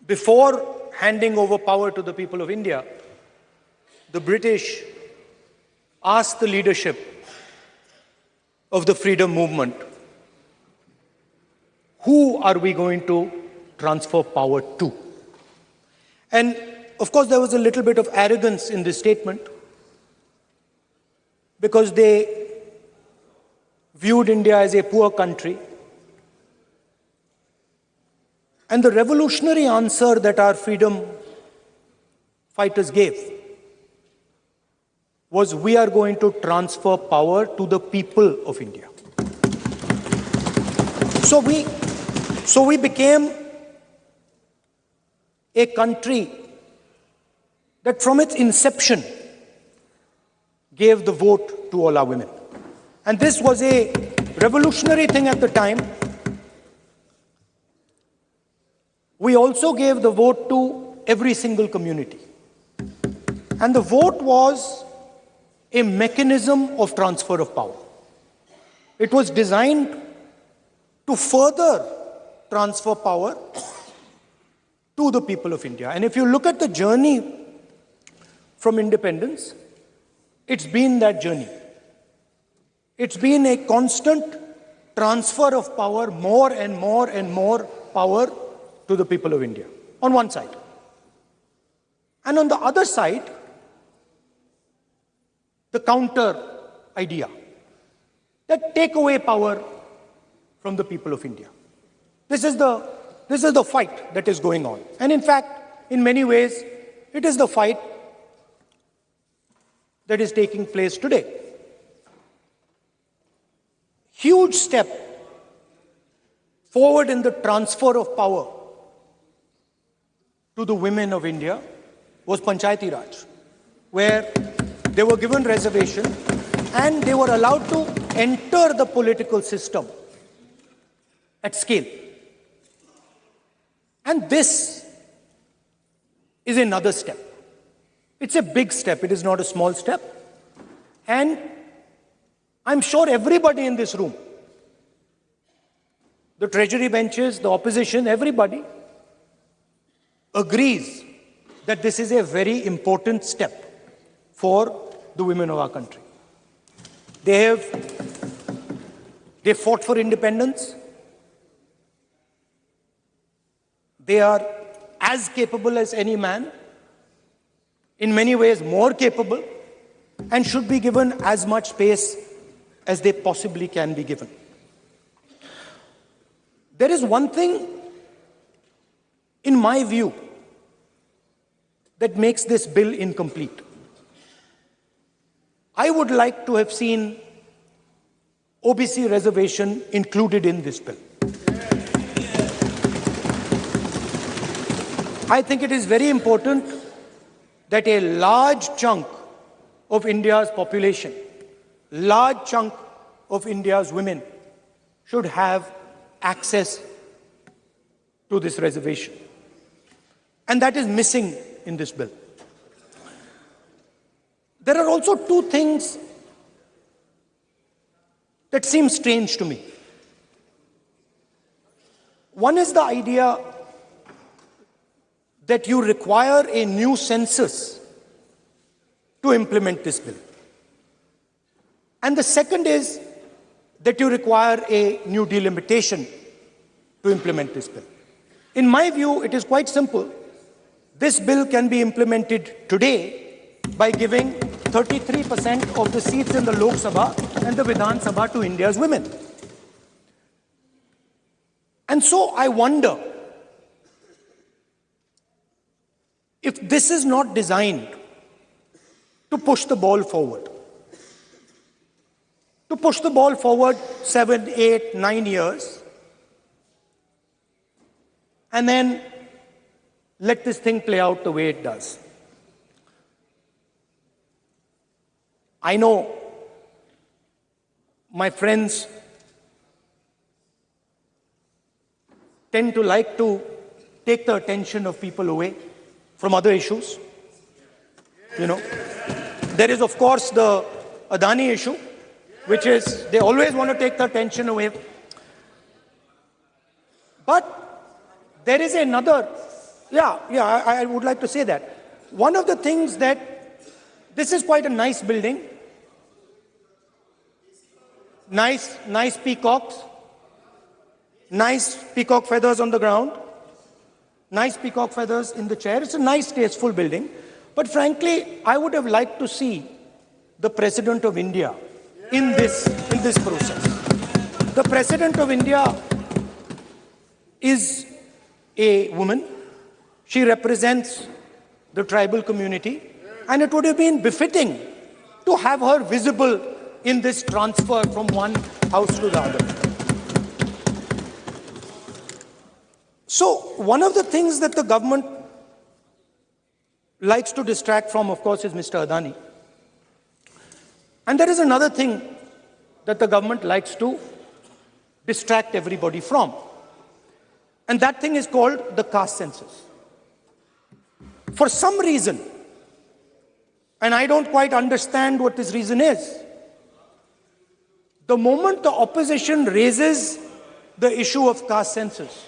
before handing over power to the people of India, the British asked the leadership of the freedom movement, who are we going to transfer power to? And of course, there was a little bit of arrogance in this statement because they viewed India as a poor country. And the revolutionary answer that our freedom fighters gave was, we are going to transfer power to the people of India. So we became a country that from its inception gave the vote to all our women. And this was a revolutionary thing at the time. We also gave the vote to every single community. And the vote was a mechanism of transfer of power. It was designed to further transfer power to the people of India. And if you look at the journey from independence, it's been that journey. It's been a constant transfer of power, more and more and more power to the people of India, on one side. And on the other side, the counter idea that take away power from the people of India. This is the fight that is going on. And in fact, in many ways, it is the fight that is taking place today. Huge step forward in the transfer of power to the women of India was Panchayati Raj, where they were given reservation and they were allowed to enter the political system at scale. And this is another step. It's a big step. It is not a small step. And I'm sure everybody in this room, the treasury benches, the opposition, everybody agrees that this is a very important step for the women of our country. They fought for independence. They are as capable as any man, in many ways more capable, and should be given as much space as they possibly can be given. There is one thing, in my view, that makes this bill incomplete. I would like to have seen OBC reservation included in this bill. I think it is very important that a large chunk of India's population, large chunk of India's women should have access to this reservation. And that is missing in this bill. There are also two things that seem strange to me. One is the idea that you require a new census to implement this bill. And the second is that you require a new delimitation to implement this bill. In my view, it is quite simple. This bill can be implemented today by giving 33% of the seats in the Lok Sabha and the Vidhan Sabha to India's women. And so I wonder if this is not designed to push the ball forward. To push the ball forward 7, 8, 9 years, and then let this thing play out the way it does. I know my friends tend to like to take the attention of people away from other issues. You know, there is, of course, the Adani issue, which is they always want to take the attention away. But there is another I would like to say that. One of the things that, this is quite a nice building. Nice peacocks. Nice peacock feathers on the ground. Nice peacock feathers in the chair. It's a nice, tasteful building. But frankly, I would have liked to see the President of India in this process. The President of India is a woman. She represents the tribal community, and it would have been befitting to have her visible in this transfer from one house to the other. So, one of the things that the government likes to distract from, of course, is Mr. Adani. And there is another thing that the government likes to distract everybody from. And that thing is called the caste census. For some reason, and I don't quite understand what this reason is, the moment the opposition raises the issue of caste census,